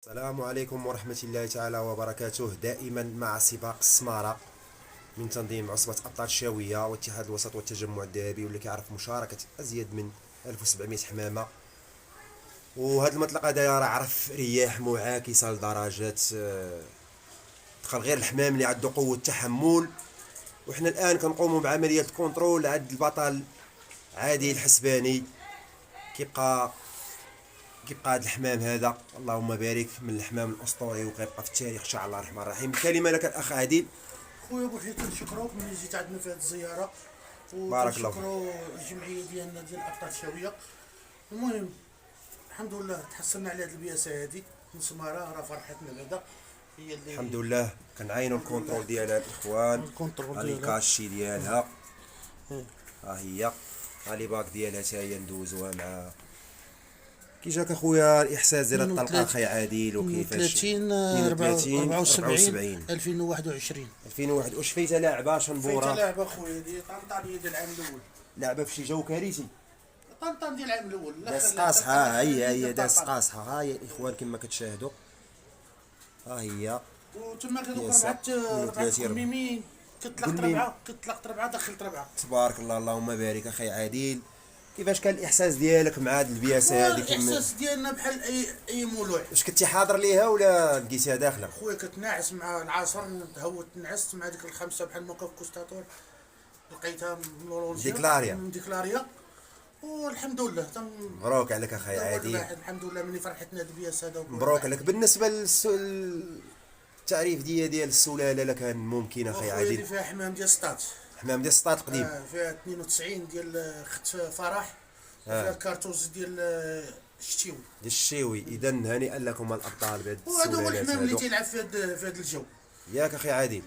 السلام عليكم ورحمة الله تعالى وبركاته. دائما مع سباق السمارة من تنظيم عصبة أبطال الشاوية واتحاد الوسط والتجمع الذهبي، واللي كيعرف مشاركة أزيد من 1700 حمامة. وهذا المطلق هذا راه عرف رياح معاكسة لدرجات دخل غير الحمام اللي عنده قوة تحمل. وحنا الآن كنقوموا بعملية كونترول عند البطل عادل الحسباني. كيبقى هذا الحمام هذا اللهم بارك من الحمام الاسطوري، وكيبقى في التاريخ ان شاء الله الرحمن الرحيم. كلمه لك الاخ عادل. خويا بوحدي كنشكروك ملي جيت عندنا في هذه الزياره، بارك الله فيك. وكنشكروا الجمعيه ديالنا ديال ابطال الشاويه. المهم الحمد لله تحصلنا على هذه البياسه هذه من سماره، راه فرحتنا بعدا هي اللي الحمد لله كنعاينوا الكونترول ديالها الاخوان. الكونترول هاني ديالها. الكاشي ديالها ها هي، ها لي باك ديالها حتى هي ندوزوها مع. كي جاك اخويا الاحساس ديال الطلقه اخي عادل وكيفاش؟ 30 74 2021. 2001 واش فايته لاعبه فايته شنبوره؟ لعبه خويا ديال طنطا ديال العام الاول، لعبه في شي جو كارثي. طنطا ديال العام الاول داس قاصحه، هي داس قاصحه. ها هي الاخوان كما كتشاهدوا، ها هي وتما كذوك بياسة. ربعه خميمين، كطلقت ربعه دخلت ربعه. تبارك الله اللهم بارك اخي عادل. كيفاش كان الاحساس ديالك مع هاد البياسه هذه؟ الاحساس ديالنا بحال اي مولوع. واش كنتي حاضر ليها ولا لقيتيها داخله؟ خويا كتناعس مع العصر، تهوت نعست مع ديك الخمسه بحال ما كوستاتور، لقيتها من ديكلاريا والحمد لله مبروك عليك اخي عادل. الحمد لله ملي فرحتنا هاد البياس هذا. مبروك عليك. بالنسبه التعريف ديال السلاله لا كان ممكن اخي عادل؟ فيها حمام ديال سطات، حمام ديال السطات القديم. فيها 92 ديال خت فرح، فيها الكارتوز ديال الشتيوي الشيوي. اذا هنيئا لكم الابطال بهاد وهذا هو السلالات الحمام اللي هادو. تيلعب في هذا الجو. ياك اخي عادل؟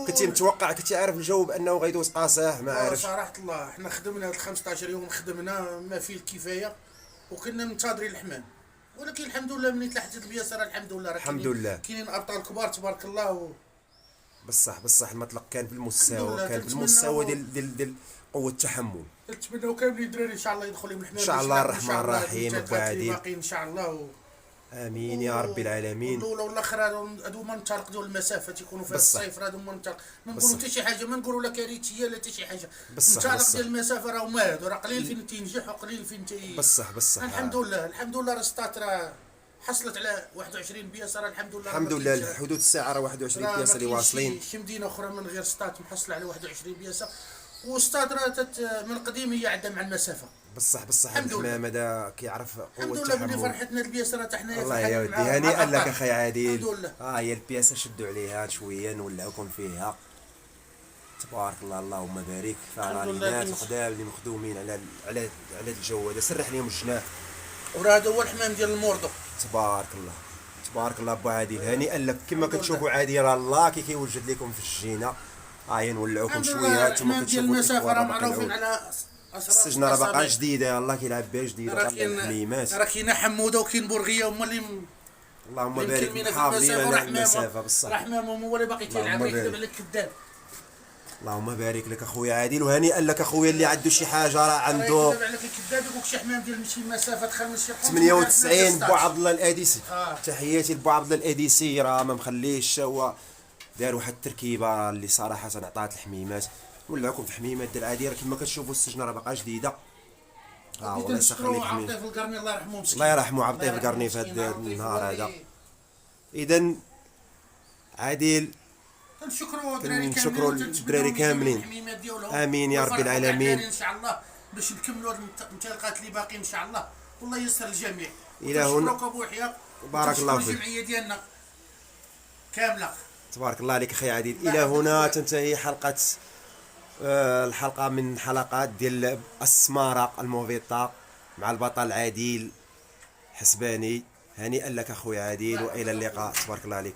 كنتي متوقع، كنتي عارف الجو بانه غيدوز قاصح؟ ما عارفش صراحه الله حنا خدمنا هاد 15 يوم، خدمنا ما فيه الكفايه وكنا منتظرين الحمام، ولكن الحمد لله ملي تلاحت البياسه الحمد لله. الحمد لله كاينين ابطال كبار تبارك الله بصح المطلق كان في المستوى، لله. كان في المستوى ديال قوه التحمل. نتمنوا كاملين الدراري ان شاء الله يدخلوا لهم الحمام ان شاء الله الرحمن الرحيم. ابو عادل باقيين ان شاء الله امين يا رب العالمين. الاولى والاخر هادو هما المنطلق ديال المسافه تيكونوا في بصح. الصيف، هادو هما المنطلق. ما نقولوا حتى شي حاجه، ما نقولوا لا كارثيه لا حتى شي حاجه. بصح. المنطلق ديال المسافه راه هما هادو، راه قليل فين تينجح وقليل فين بصح الحمد لله الحمد لله. راه ستات راه حصلت على 21 بياسه، راه الحمد لله. الحمد لله حدود الساعه راه 21 بياسه اللي واصلين. شي مدينه اخرى من غير ستات محصله على 21 بياسه، وستات راه من قديم هي عندها مع المسافه. بصح هذا الحمام هذا كيعرف قوه الحمد التحمل. لله ملي فرحتنا البياسه راه حنا الله يا ودي هنيئا لك اخي عادل. الحمد لله. هي البياسه شدوا عليها شويه نولعوكم فيها. تبارك الله اللهم بارك. فالعليمات القدام اللي مخدومين على الجو هذا، سرح لهم الجناح. وراه هذا هو الحمام ديال الموردو. تبارك الله ابو عادل. هنيئا لك. كما كتشوفوا عادل راه الله كيوجد لكم في الجينه. نولعوكم شويه. انتم كتشوفوا المسافه راه معروفين على السجنه راه باقا جديده، الله كيلعب بها جديده. راه كاين حموده وكاين بورغيه هما اللي اللهم بارك محافظين على المسافه. بصح رحمهم هو اللي باقي تيلعب يكذب عليك كذاب. اللهم بارك لك اخويا عادل. وهنيئا لك اخويا اللي عنده شي حاجه راه عنده. يكذب عليك الكذاب يقول لك شي حمام ديال شي مسافه دخل من شي 98 بو عبد الله الاديسي. تحياتي لبو عبد الله الاديسي، راه ما مخليش هو دار واحد التركيبه اللي صراحه عطات الحميمات. نولعكم في حميمات ديال عادل. كما كتشوفوا السجنه راه باقا جديده. والله يسخر لك عبد الطيف القرني الله يرحمه مسكين. الله يرحمه عبد الطيف القرني في هذا النهار هذا. اذا عادل كنشكروا الدراري كاملين. امين يا رب العالمين ان شاء الله باش نكملوا هاد الانطلاقات اللي باقيين ان شاء الله، والله ييسر الجميع. الى هنا ابو يحيى بارك الله فيك. الجمعيه ديالنا كامله. تبارك الله عليك اخي عادل. الى هنا تنتهي حلقه الحلقه من حلقات ديال السماره الموفيطا مع البطل عادل حسباني. هنيئا لك اخويا عادل والى اللقاء. تبارك الله عليك.